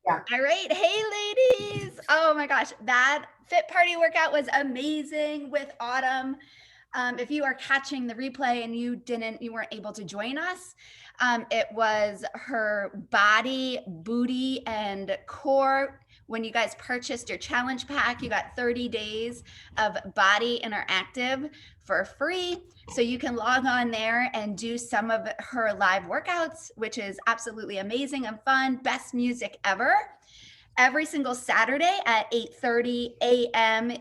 Yeah. All right. Hey, ladies. Oh my gosh. That Fit Party workout was amazing with Autumn. If you are catching the replay and you weren't able to join us, it was her body, booty, and core. When you guys purchased your challenge pack, you got 30 days of Body Interactive for free. So you can log on there and do some of her live workouts, which is absolutely amazing and fun. Best music ever. Every single Saturday at 8:30 a.m.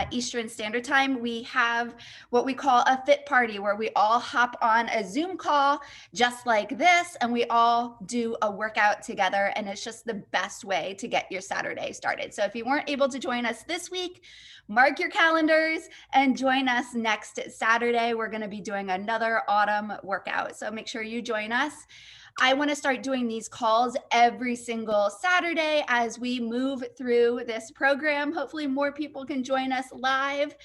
Eastern Standard Time, we have what we call a fit party where we all hop on a Zoom call just like this and we all do a workout together, and it's just the best way to get your Saturday started. So if you weren't able to join us this week, mark your calendars and join us next Saturday. We're going to be doing another autumn workout. So make sure you join us. I want to start doing these calls every single Saturday as we move through this program. Hopefully, more people can join us live.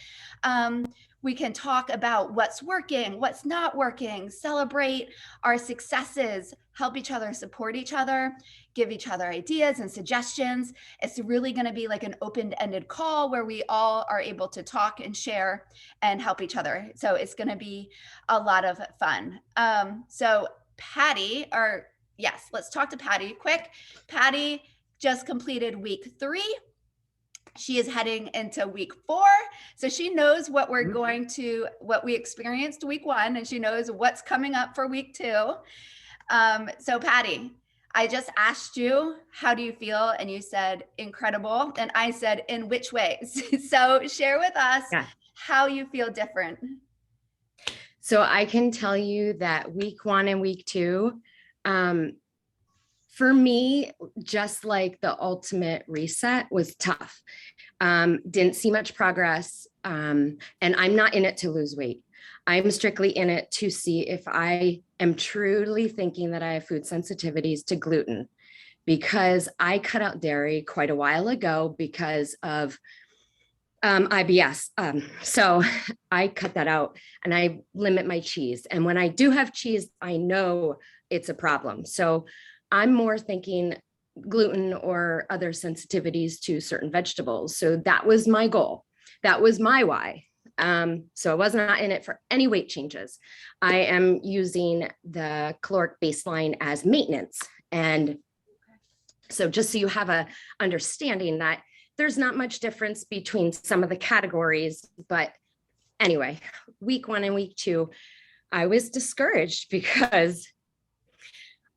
We can talk about what's working, what's not working, celebrate our successes, help each other, support each other, give each other ideas and suggestions. It's really going to be like an open-ended call where we all are able to talk and share and help each other. So it's going to be a lot of fun. So Patty, or yes, let's talk to Patty quick. Patty just completed week 3. She is heading into week 4. So she knows what what we experienced week 1, and she knows what's coming up for week 2. So Patty, I just asked you, how do you feel? And you said incredible. And I said, in which ways? So share with us how you feel different. So I can tell you that week 1 and week 2, for me, just like the ultimate reset was tough. Didn't see much progress. And I'm not in it to lose weight. I'm strictly in it to see if I am truly thinking that I have food sensitivities to gluten, because I cut out dairy quite a while ago because of IBS. So I cut that out and I limit my cheese. And when I do have cheese, I know it's a problem. So I'm more thinking gluten or other sensitivities to certain vegetables. So that was my goal. That was my why. So I was not in it for any weight changes. I am using the caloric baseline as maintenance. And so just so you have a understanding that there's not much difference between some of the categories, but anyway, week 1 and week 2, I was discouraged because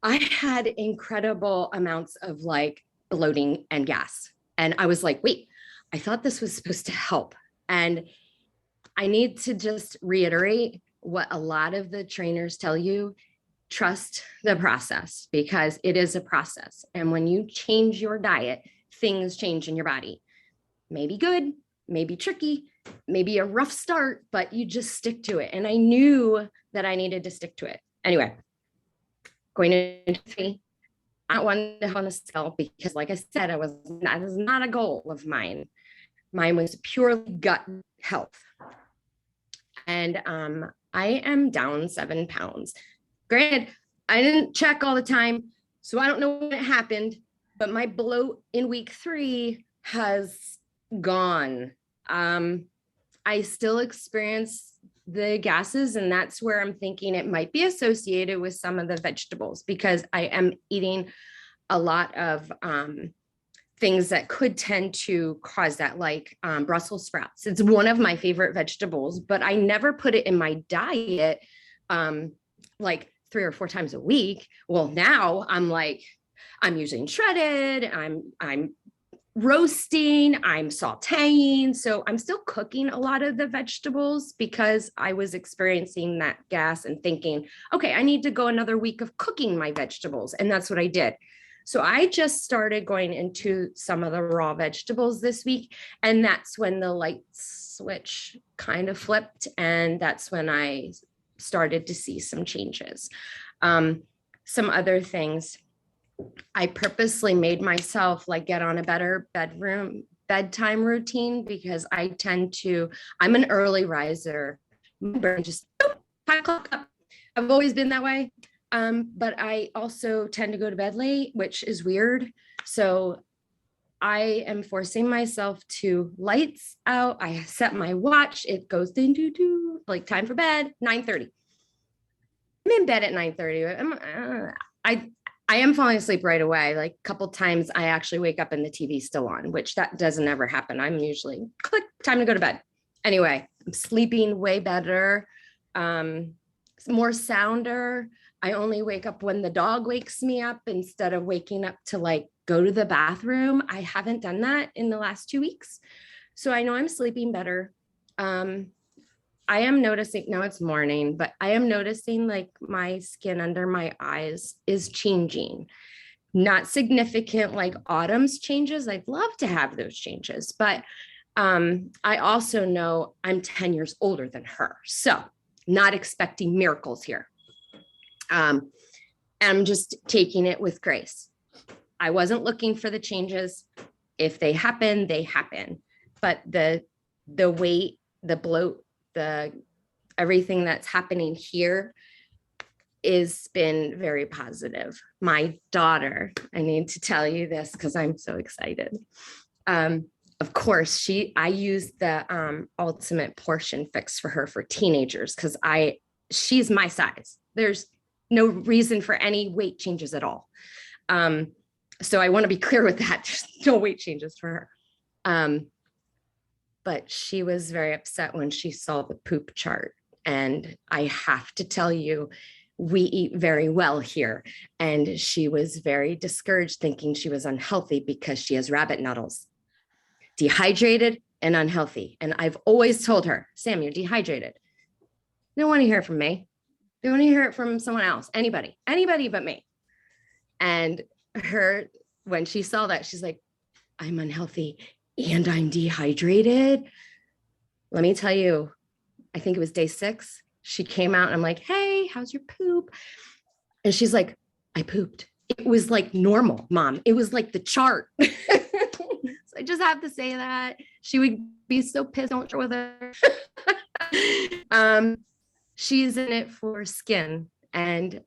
I had incredible amounts of like bloating and gas. And I was like, wait, I thought this was supposed to help. And I need to just reiterate what a lot of the trainers tell you: trust the process, because it is a process. And when you change your diet, things change in your body. Maybe good, maybe tricky, maybe a rough start, but you just stick to it. And I knew that I needed to stick to it. Anyway, going into 3, I wanted to on a scale because, like I said, that was not a goal of mine. Mine was purely gut health. And I am down 7 pounds. Granted, I didn't check all the time, so I don't know when it happened, but my bloat in week 3 has gone. I still experience the gases, and that's where I'm thinking it might be associated with some of the vegetables, because I am eating a lot of things that could tend to cause that, like Brussels sprouts. It's one of my favorite vegetables, but I never put it in my diet like 3 or 4 times a week. Well, now I'm like, I'm using shredded, I'm roasting, I'm sauteing. So I'm still cooking a lot of the vegetables because I was experiencing that gas and thinking, okay, I need to go another week of cooking my vegetables. And that's what I did. So I just started going into some of the raw vegetables this week. And that's when the light switch kind of flipped. And that's when I started to see some changes. Some other things, I purposely made myself like get on a better bedtime routine, because I'm an early riser. My brain just 5 o'clock up. I've always been that way. But I also tend to go to bed late, which is weird. So I am forcing myself to lights out. I set my watch. It goes ding doo doo, like time for bed, 9:30. I'm in bed at 9:30. I am falling asleep right away. Like a couple times I actually wake up and the TV's still on, which that doesn't ever happen. I'm usually click, time to go to bed. Anyway, I'm sleeping way better, more sounder. I only wake up when the dog wakes me up instead of waking up to like go to the bathroom. I haven't done that in the last 2 weeks. So I know I'm sleeping better. I am noticing, now it's morning, but I am noticing like my skin under my eyes is changing. Not significant like Autumn's changes. I'd love to have those changes, but I also know I'm 10 years older than her. So not expecting miracles here. I'm just taking it with grace. I wasn't looking for the changes. If they happen, they happen. But the weight, the bloat, the everything that's happening here has been very positive. My daughter, I need to tell you this because I'm so excited. Of course, I use the Ultimate Portion Fix for her for teenagers because she's my size. There's no reason for any weight changes at all. So I want to be clear with that. There's no weight changes for her. But she was very upset when she saw the poop chart. And I have to tell you, we eat very well here. And she was very discouraged, thinking she was unhealthy because she has rabbit noodles, dehydrated and unhealthy. And I've always told her, Sam, you're dehydrated. They don't want to hear it from me. They want to hear it from someone else, anybody but me. And when she saw that, she's like, I'm unhealthy and I'm dehydrated. Let me tell you, I think it was day 6. She came out and I'm like, hey, how's your poop? And she's like, I pooped. It was like normal, Mom. It was like the chart. So I just have to say that. She would be so pissed. Don't share with her. She's in it for skin. And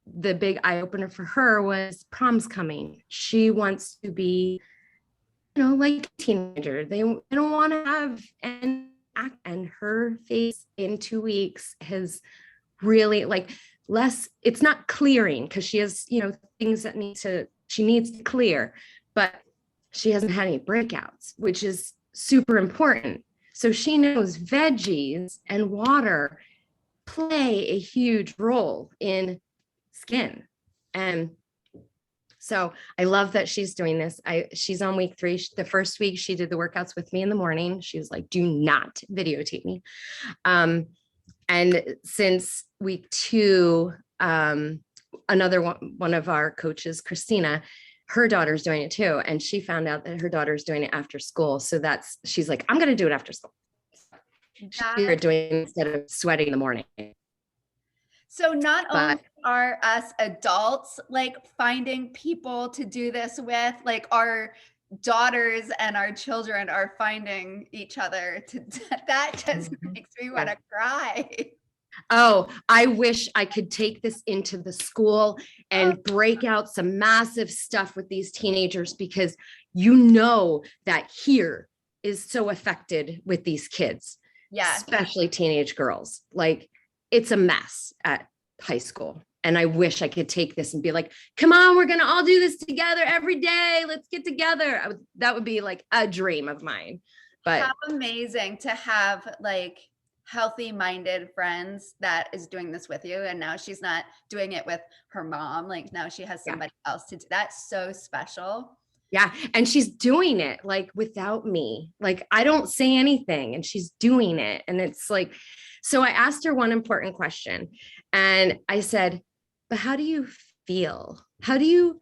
the big eye opener for her was prom's coming. She wants to be, like a teenager. They don't want to have an act, and her face in 2 weeks has really it's not clearing because she has, things that she needs to clear, but she hasn't had any breakouts, which is super important. So she knows veggies and water play a huge role in skin. And so I love that she's doing this. She's on week 3. The first week she did the workouts with me in the morning. She was like, do not videotape me. And since week 2, another one of our coaches, Christina, her daughter's doing it too. And she found out that her daughter's doing it after school. So she's like, I'm going to do it after school. She's doing it instead of sweating in the morning. So not only are us adults like finding people to do this with, like our daughters and our children are finding each other that just makes me want to cry. Oh, I wish I could take this into the school and break out some massive stuff with these teenagers, because that here is so affected with these kids, especially teenage girls. Like, it's a mess at high school. And I wish I could take this and be like, come on, we're going to all do this together every day. Let's get together. That would be like a dream of mine. But how amazing to have like healthy minded friends that is doing this with you. And now she's not doing it with her mom. Like now she has somebody else to do. That's so special. Yeah. And she's doing it like without me. Like, I don't say anything and she's doing it. And it's like, so I asked her one important question and I said, but how do you feel? How do you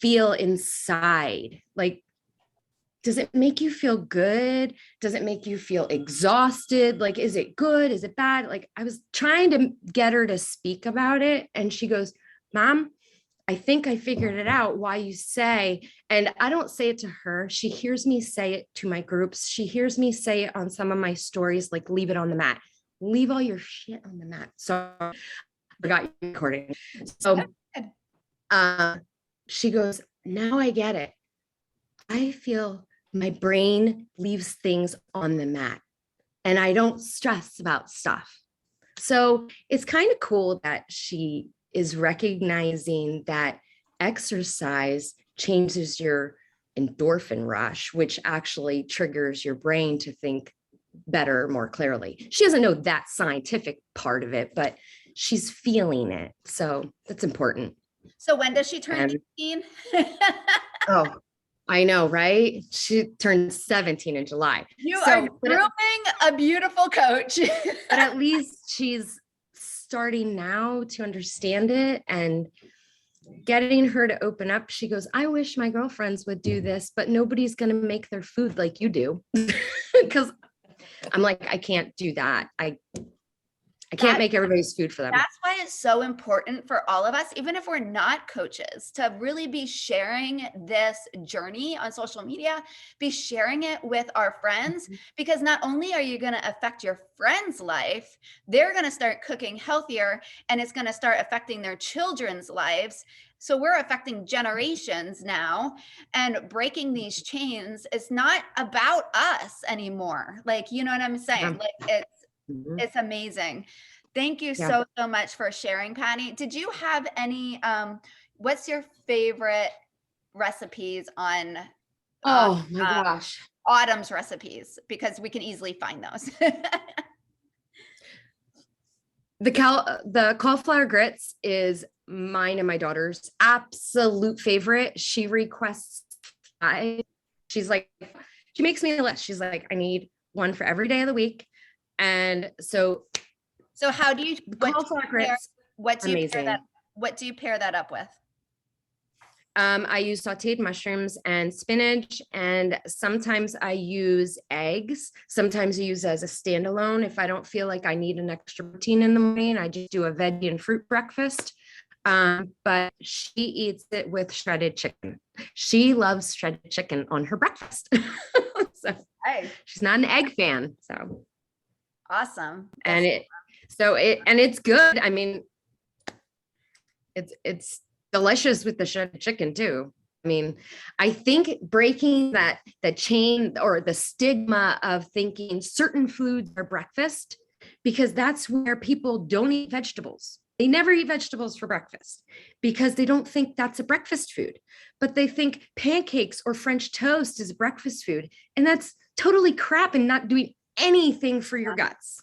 feel inside? Like, does it make you feel good? Does it make you feel exhausted? Like, is it good? Is it bad? Like, I was trying to get her to speak about it. And she goes, Mom, I think I figured it out why you say, and I don't say it to her. She hears me say it to my groups. She hears me say it on some of my stories, like leave it on the mat, leave all your shit on the mat. So Forgot you recording. So she goes, now I get it. I feel my brain leaves things on the mat and I don't stress about stuff. So it's kind of cool that she is recognizing that exercise changes your endorphin rush, which actually triggers your brain to think better, more clearly. She doesn't know that scientific part of it, but she's feeling it. So that's important. So when does she turn 18? Oh, I know, right? She turned 17 in July. You are grooming a beautiful coach. But at least she's starting now to understand it and getting her to open up. She goes, I wish my girlfriends would do this, but nobody's going to make their food like you do. Because I'm like, I can't do that. I can't make everybody's food for them. That's why it's so important for all of us, even if we're not coaches, to really be sharing this journey on social media, be sharing it with our friends, because not only are you going to affect your friend's life, they're going to start cooking healthier and it's going to start affecting their children's lives. So we're affecting generations now, and breaking these chains is not about us anymore. Like, you know what I'm saying? Like it's amazing. Thank you so much for sharing, Patty. Did you have any, what's your favorite recipes on oh my gosh, Autumn's recipes? Because we can easily find those. The cauliflower grits is mine and my daughter's absolute favorite. She requests she's like, she makes me a list. She's like, I need one for every day of the week. And so how do you, what do you pair that up with? I use sauteed mushrooms and spinach, and sometimes I use eggs. Sometimes I use as a standalone. If I don't feel like I need an extra protein in the morning, I just do a veggie and fruit breakfast. But she eats it with shredded chicken. She loves shredded chicken on her breakfast. So she's not an egg fan. So awesome. And it's good. I mean, it's delicious with the shredded chicken too. I mean, I think breaking the chain or the stigma of thinking certain foods are breakfast, because that's where people don't eat vegetables. They never eat vegetables for breakfast because they don't think that's a breakfast food, but they think pancakes or French toast is breakfast food. And that's totally crap and not doing anything for your guts.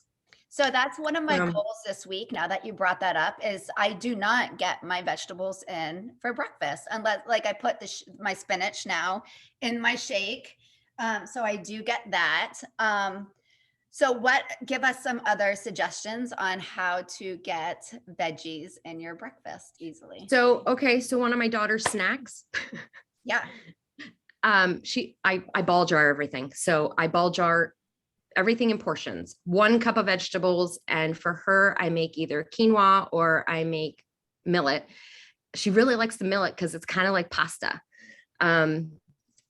So that's one of my goals this week. Now that you brought that up, is I do not get my vegetables in for breakfast unless, like, I put my spinach now in my shake. So I do get that. So give us some other suggestions on how to get veggies in your breakfast easily. So one of my daughter's snacks. Yeah. I ball jar everything. So I ball jar everything in portions, 1 cup of vegetables. And for her, I make either quinoa or I make millet. She really likes the millet because it's kind of like pasta. And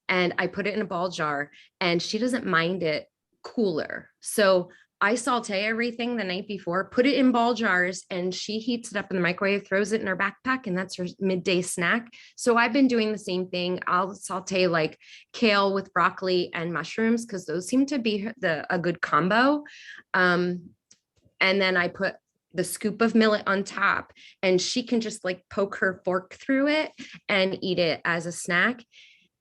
I put it in a ball jar and she doesn't mind it cooler. So I saute everything the night before, put it in ball jars, and she heats it up in the microwave, throws it in her backpack, and that's her midday snack. So I've been doing the same thing. I'll saute like kale with broccoli and mushrooms because those seem to be a good combo. And then I put the scoop of millet on top, and she can just like poke her fork through it and eat it as a snack.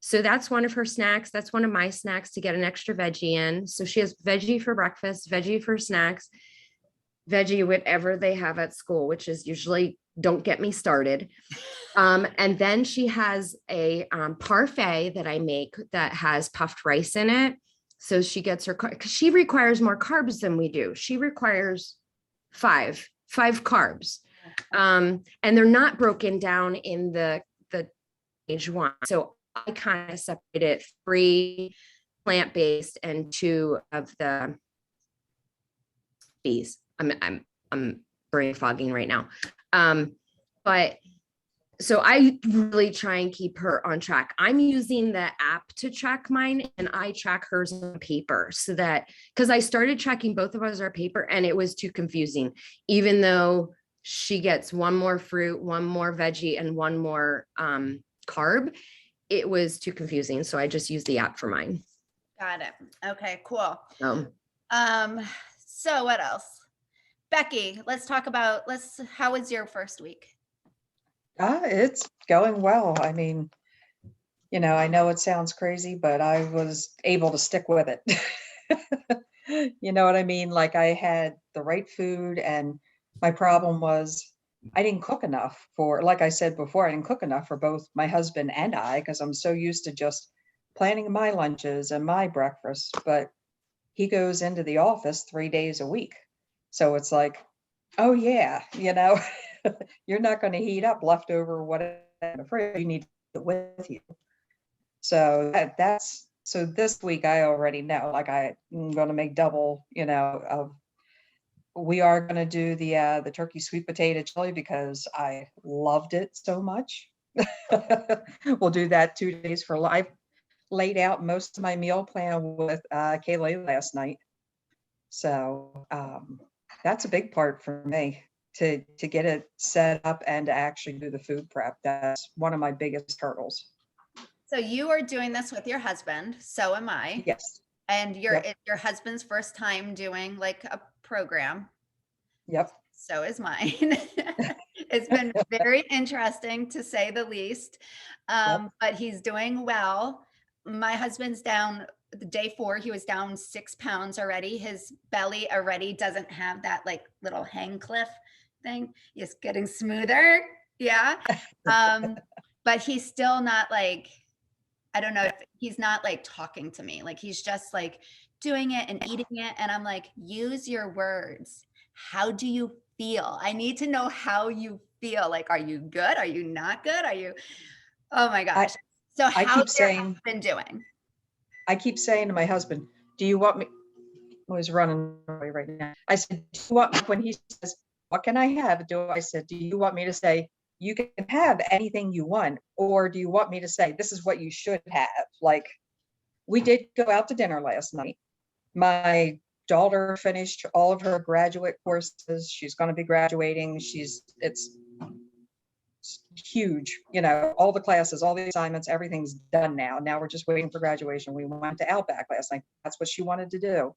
So that's one of her snacks. That's one of my snacks to get an extra veggie in. So she has veggie for breakfast, veggie for snacks, veggie whatever they have at school, which is usually, don't get me started. And then she has a parfait that I make that has puffed rice in it. So she gets her, because she requires more carbs than we do. She requires five carbs. And they're not broken down in the age one. So I kind of separated 3 plant-based and 2 of the bees. I'm brain fogging right now. But so I really try and keep her on track. I'm using the app to track mine, and I track hers on paper, so that, because I started tracking both of us on paper and it was too confusing, even though she gets one more fruit, one more veggie, and one more carb. It was too confusing. So I just used the app for mine. Got it. Okay, cool. So So what else? Becky, let's talk about, how was your first week? It's going well. I mean, I know it sounds crazy, but I was able to stick with it. You know what I mean? Like I had the right food, and my problem was I didn't cook enough for, like I said before, I didn't cook enough for both my husband and I, because I'm so used to just planning my lunches and my breakfast. But he goes into the office 3 days a week. So it's like, oh yeah, you're not going to heat up leftover whatever in the fridge. You need to take it with you. So so this week I already know, like I'm going to make double, we are going to do the turkey sweet potato chili because I loved it so much. We'll do that 2 days for life. Laid out most of my meal plan with Kaylee last night. So that's a big part for me to get it set up and to actually do the food prep. That's one of my biggest hurdles. So you are doing this with your husband, so am I. Yes. And Yep. it's your husband's first time doing like a program. Yep. So is mine. It's been very interesting to say the least. But he's doing well. My husband's down the day 4, he was down 6 pounds already. His belly already doesn't have that like little hang cliff thing. It's getting smoother. Yeah. But he's still not like, I don't know if he's not like talking to me. Like he's just like doing it and eating it. And I'm like, use your words. How do you feel? I need to know how you feel. Like, are you good? Are you not good? Oh my gosh. So I how's keep your saying, husband doing? I keep saying to my husband, do you want me? I was running away right now. I said, do you want, when he says, what can I have? I said, do you want me to say, you can have anything you want? Or do you want me to say, this is what you should have? Like, we did go out to dinner last night. My daughter finished all of her graduate courses. She's going to be graduating. It's huge, all the classes, all the assignments, everything's done now. Now we're just waiting for graduation. We went to Outback last night. That's what she wanted to do.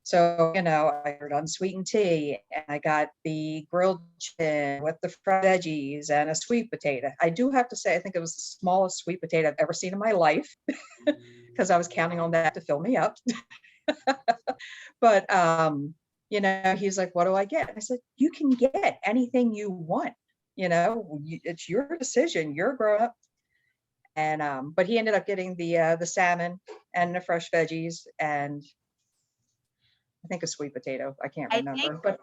So, I heard unsweetened tea, and I got the grilled chicken with the fried veggies and a sweet potato. I do have to say, I think it was the smallest sweet potato I've ever seen in my life because I was counting on that to fill me up. But, he's like, what do I get? I said, you can get anything you want. It's your decision. You're grown up. And but he ended up getting the salmon and the fresh veggies and I think a sweet potato. I can't remember, but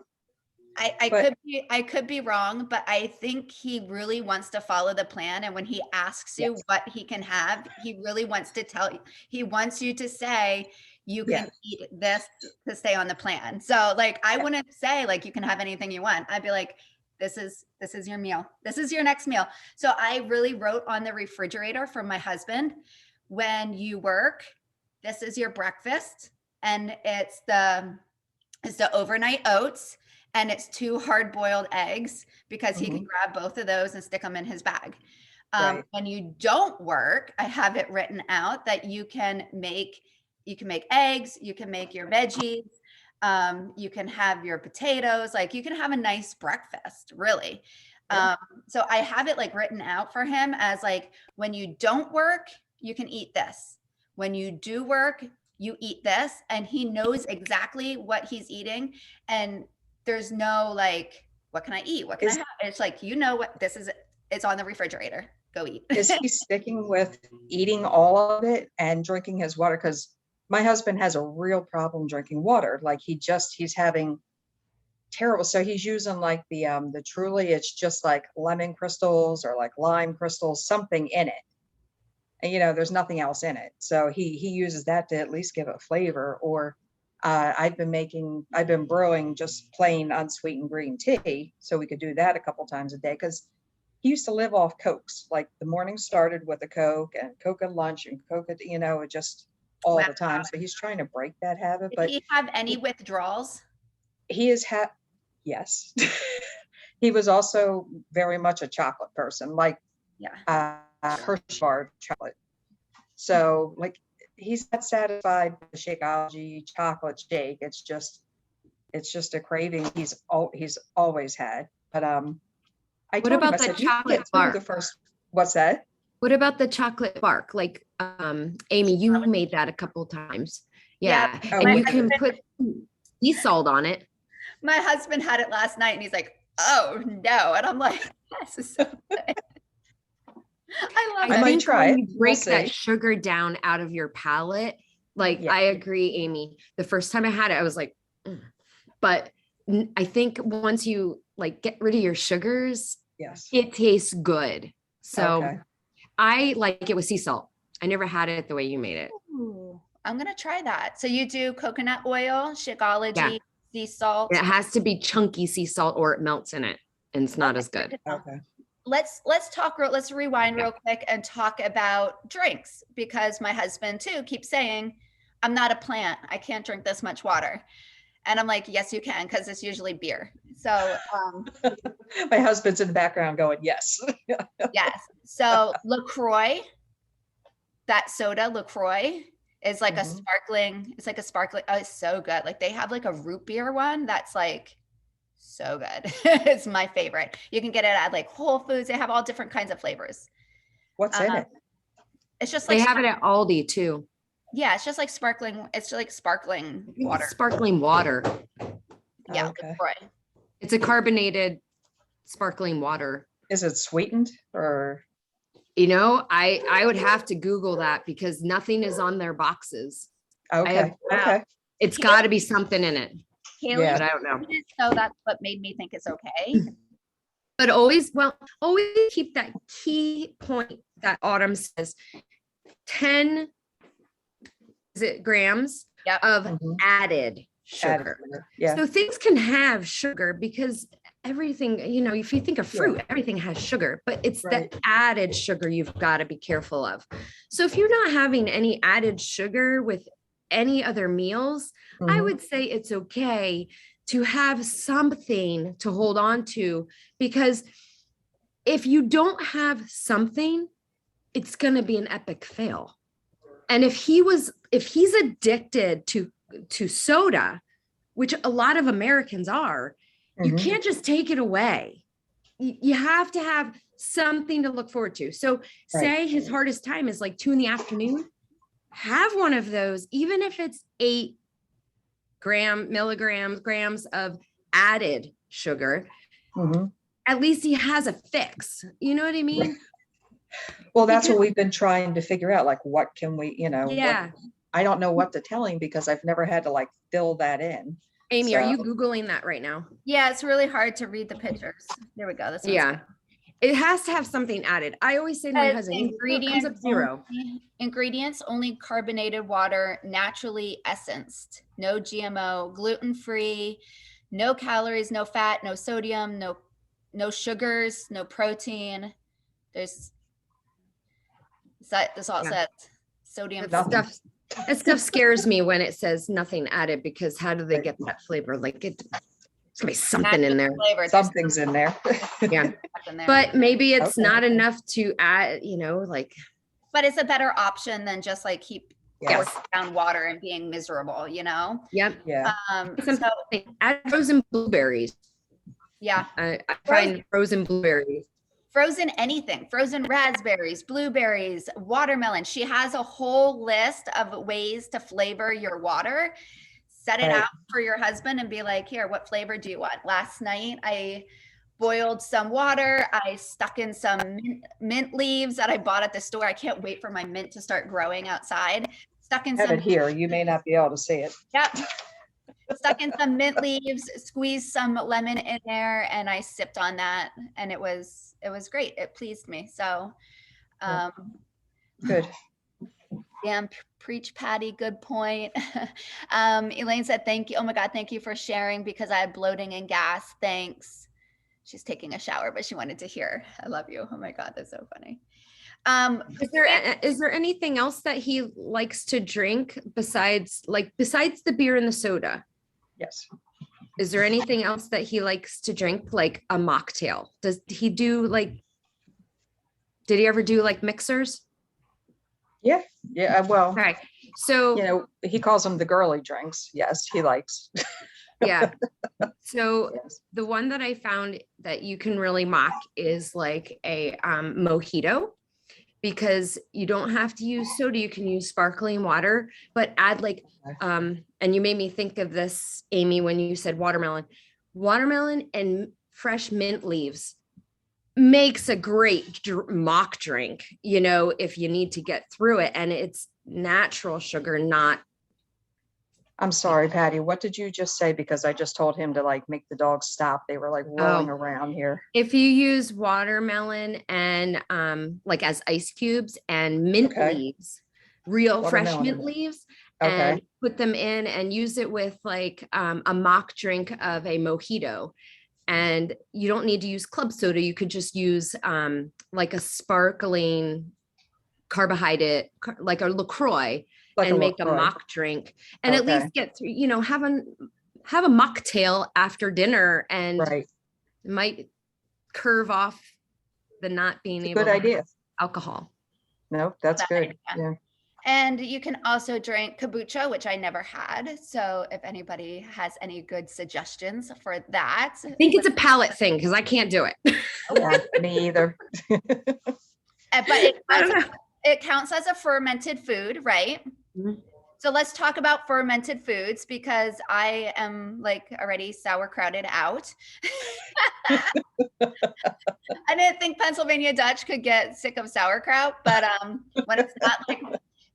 I could be wrong, but I think he really wants to follow the plan. And when he asks you what he can have, he really wants to tell you, he wants you to say, you can eat this to stay on the plan. So like, I wouldn't say like, you can have anything you want. I'd be like, this is your meal. This is your next meal. So I really wrote on the refrigerator from my husband, when you work, this is your breakfast. And it's the overnight oats, and it's 2 hard-boiled eggs because he can grab both of those and stick them in his bag. Right. When you don't work, I have it written out that you can make eggs, you can make your veggies, you can have your potatoes, like you can have a nice breakfast, really. So I have it like written out for him as like, when you don't work, you can eat this. When you do work, you eat this, and he knows exactly what he's eating. And there's no like, what can I eat? What can I have? It's like, what this is, it's on the refrigerator. Go eat. Is he sticking with eating all of it and drinking his water? Because my husband has a real problem drinking water. Like he's having terrible. So he's using like the Truly, it's just like lemon crystals or like lime crystals, something in it. And there's nothing else in it. So he uses that to at least give it flavor. Or I've been brewing just plain unsweetened green tea, so we could do that a couple times a day, because he used to live off Cokes. Like the morning started with a Coke and Coke at lunch and Coke at, just all the time. So he's trying to break that habit. Did he have any withdrawals? He has had, yes. He was also very much a chocolate person, like Yeah. Hershey bar chocolate. So like he's not satisfied with the Shakeology chocolate shake. It's just a craving he's always had. But I What told him, about I the said, you can chocolate get through bar? the first. What's that? What about the chocolate bark? Like, Amy, you made that a couple times. Yeah. Yeah. Oh, And we you can did. put sea salt on it. My husband had it last night and he's like, oh no. And I'm like, this is so good. I love I it. might think try when it. you We'll break that see. sugar down out of your palate, like Yeah. I agree, Amy. The first time I had it, I was like, "Mm." But I think once you like get rid of your sugars, Yes. it tastes good. So Okay. I like it with sea salt. I never had it the way you made it. Ooh, I'm gonna try that. So you do coconut oil, Shakeology, Yeah. sea salt. And it has to be chunky sea salt or it melts in it and it's not Okay, as good. good to know. Okay. Let's let's rewind real quick and talk about drinks, because my husband too keeps saying, I'm not a plant. I can't drink this much water. And I'm like, yes, you can, because it's usually beer. So My husband's in the background going, yes. yes. So LaCroix, that soda, LaCroix, is like a Mhm. sparkling, it's like a sparkling, oh, it's so good. Like they have like a root beer one that's like so good. It's my favorite. You can get it at like Whole Foods. They have all different kinds of flavors. What's in Um, it? It's just They like have it at Aldi too. yeah, it's just like sparkling. It's just like sparkling water. Sparkling water. Yeah, Okay. LaCroix. It's a carbonated sparkling water. Is it sweetened or? You know, I would have to Google that because nothing is on their boxes. Okay. Okay. It's got to be something in it, Haley, Yeah. but I don't know. so that's what made me think it's okay. But always keep that key point that Autumn says 10 grams Yep. of Mhm. added sugar. Added sugar. Yeah. So things can have sugar because everything, you know, if you think of fruit, everything has sugar, but it's Right. the added sugar you've got to be careful of. So if you're not having any added sugar with any other meals, I Mhm. would say it's okay to have something to hold on to, because if you don't have something, it's going to be an epic fail. And if he's addicted to soda, which a lot of Americans are, you Mhm. can't just take it away. You have to have something to look forward to. So say his hardest time is like 2 PM, have one of those, even if it's 8 grams of added sugar, Mhm. at least he has a fix. You know what I mean? Well, that's what Because- we've been trying to figure out. Like, what can we, what- Yeah. I don't know what to tell him because I've never had to like fill that in. Amy, are you So- Googling that right now? Yeah, it's really hard to read the pictures. There we go. This one's Yeah. It has to have something added. I always say to my husband, "It comes up zero." Ingredients: only carbonated water, naturally essenced, no GMO, gluten-free, no calories, no fat, no sodium, no sugars, no protein. This all Yeah. says sodium. That stuff scares me when it says nothing added, because how do they Right. get that flavor? Like it's gonna be something in there. Flavor. There's Something's in there. Yeah. nothing in there. But maybe it's Okay. not enough to add, like But it's a better option than just like keep Yes. forcing down water and being miserable, yep. Yeah. So Add frozen blueberries. yeah, I find frozen blueberries. frozen anything, frozen raspberries, blueberries, watermelon. She has a whole list of ways to flavor your water. Set it Right. out for your husband and be like, here, what flavor do you want? Last night, I boiled some water. I stuck in some mint leaves that I bought at the store. I can't wait for my mint to start growing outside. Stuck in Have some it here. You may not be able to see it. Yep. Stuck in some mint leaves, squeezed some lemon in there, and I sipped on that, and it was great. It pleased me. So, Good. damn, preach, Patty. Good point. Elaine said, "Thank you. Oh my God, thank you for sharing because I had bloating and gas. Thanks." She's taking a shower, but she wanted to hear. I love you. Oh my God, that's so funny. Is there anything else that he likes to drink besides the beer and the soda? Yes. Is there anything else that he likes to drink, like a mocktail? Does he do like, did he ever do like mixers? Yeah, well, Okay, so you know, he calls them the girly drinks. Yes, he likes. yeah, so Yes. the one that I found that you can really mock is like a mojito, because you don't have to use soda, you can use sparkling water, but add like and you made me think of this, Amy, when you said watermelon and fresh mint leaves makes a great mock drink, you know, if you need to get through it, and it's natural sugar, not I'm sorry, Patty, what did you just say? Because I just told him to like make the dogs stop. They were like rolling Oh. around here. if you use watermelon and like as ice cubes and mint Okay. leaves, real fresh Watermelon mint and- leaves, Okay. and put them in and use it with like a mock drink of a mojito. And you don't need to use club soda. You could just use like a sparkling carbohydrate, like a LaCroix, Like and make a LaCroix. mock drink, and at Okay. least get through, you know, have a mocktail after dinner, and Right. might curve off the not being It's a able good to have idea. alcohol. No, that's That good. idea. Yeah. And you can also drink kombucha, which I never had. So if anybody has any good suggestions for that. I think it's a palate thing because I can't do it. Yeah, me either. But I don't know. it counts as a fermented food, right? Mhm. So let's talk about fermented foods, because I am like already sauerkrauted out. I didn't think Pennsylvania Dutch could get sick of sauerkraut, but when it's not like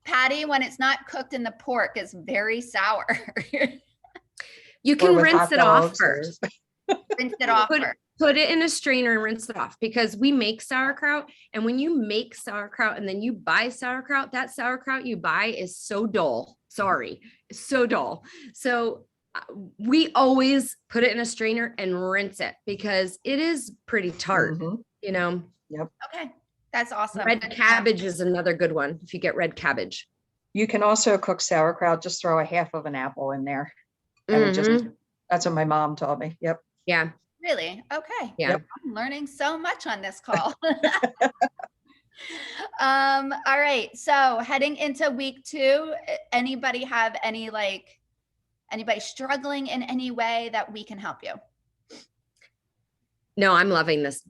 Patty, when it's not cooked in the pork, is very sour. You Or can with rinse hot it off dogs or- first. Rinse it off Put, first. put it in a strainer and rinse it off, because we make sauerkraut, and when you make sauerkraut and then you buy sauerkraut, that sauerkraut you buy is so dull. Sorry, it's so dull. So we always put it in a strainer and rinse it, because it is pretty tart, Mhm. you know. Okay, that's awesome. Red cabbage is another good one if you get red cabbage. You can also cook sauerkraut, just throw a half of an apple in there. And it just, Mhm. that's what my mom taught me. Yep. Yeah. Really? Okay. Yeah. Yep. I'm learning so much on this call. All right. So heading into week 2, anybody have anybody struggling in any way that we can help you? No, I'm loving this.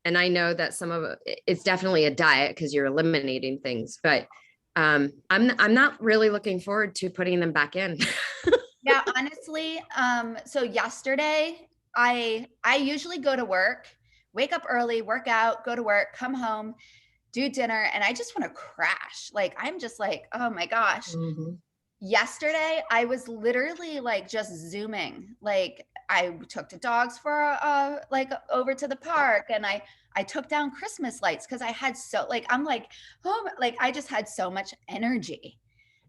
And I know that some of it's definitely a diet because you're eliminating things, but I'm not really looking forward to putting them back in. Yeah, honestly, so yesterday I usually go to work, wake up early, work out, go to work, come home, do dinner, and I just want to crash. Like I'm just like, oh my gosh. Mhm. Yesterday I was literally like just zooming. Like I took the dogs for like over to the park, and I took down Christmas lights because I had so like I'm like, oh, like I just had so much energy.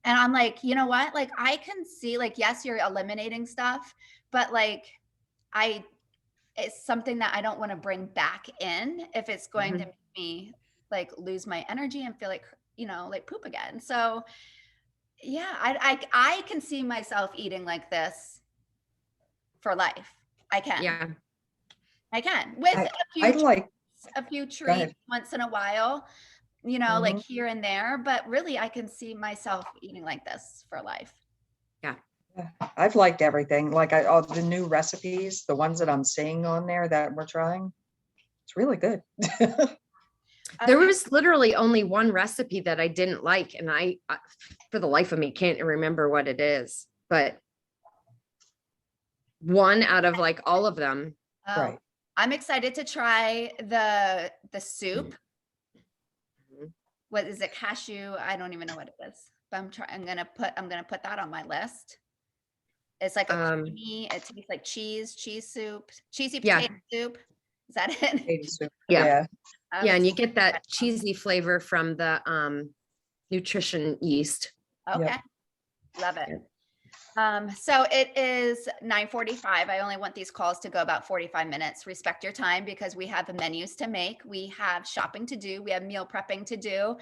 And I'm like, you know what? Like I can see, like, yes, you're eliminating stuff, but like it's something that I don't want to bring back in if it's going to make me like lose my energy and feel like, you know, like poop again. So yeah, I can see myself eating like this for life. I can. Yeah. I can. With I like, a few ahead. treats once in a while, you know, like Mhm. here and there, but really I can see myself eating like this for life. I've liked everything. Like all the new recipes, the ones that I'm seeing on there that we're trying. It's really good. There was literally only one recipe that I didn't like, and I for the life of me, can't remember what it is, but one out of like all of them. Oh, Right. I'm excited to try the soup. Mhm. What is it? Cashew? I don't even know what it is. But I'm gonna put that on my list. It's like a creamy, it tastes like cheese soup, cheesy Yeah. potato soup. Is that it? Potato soup. Yeah. Yeah. Yeah, and you get that cheesy flavor from the nutrition yeast. Okay. Love it. Yeah. So it is 9:45. I only want these calls to go about 45 minutes. Respect your time because we have the menus to make. We have shopping to do. We have meal prepping to do.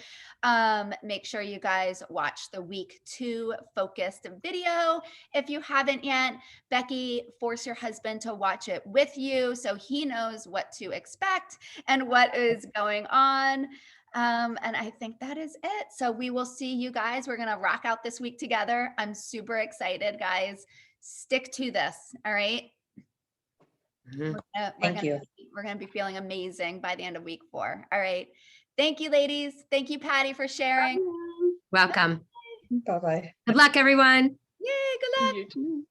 Make sure you guys watch the week 2 focused video. If you haven't yet, Becky, force your husband to watch it with you so he knows what to expect and what is going on. And I think that is it. So we will see you guys. We're going to rock out this week together. I'm super excited, guys. Stick to this. All right. Mhm. Thank you. We're going to be feeling amazing by the end of week 4. All right. Thank you, ladies. Thank you, Patty, for sharing. Welcome. Bye-bye. Good luck, everyone. Yay. Good luck. You too.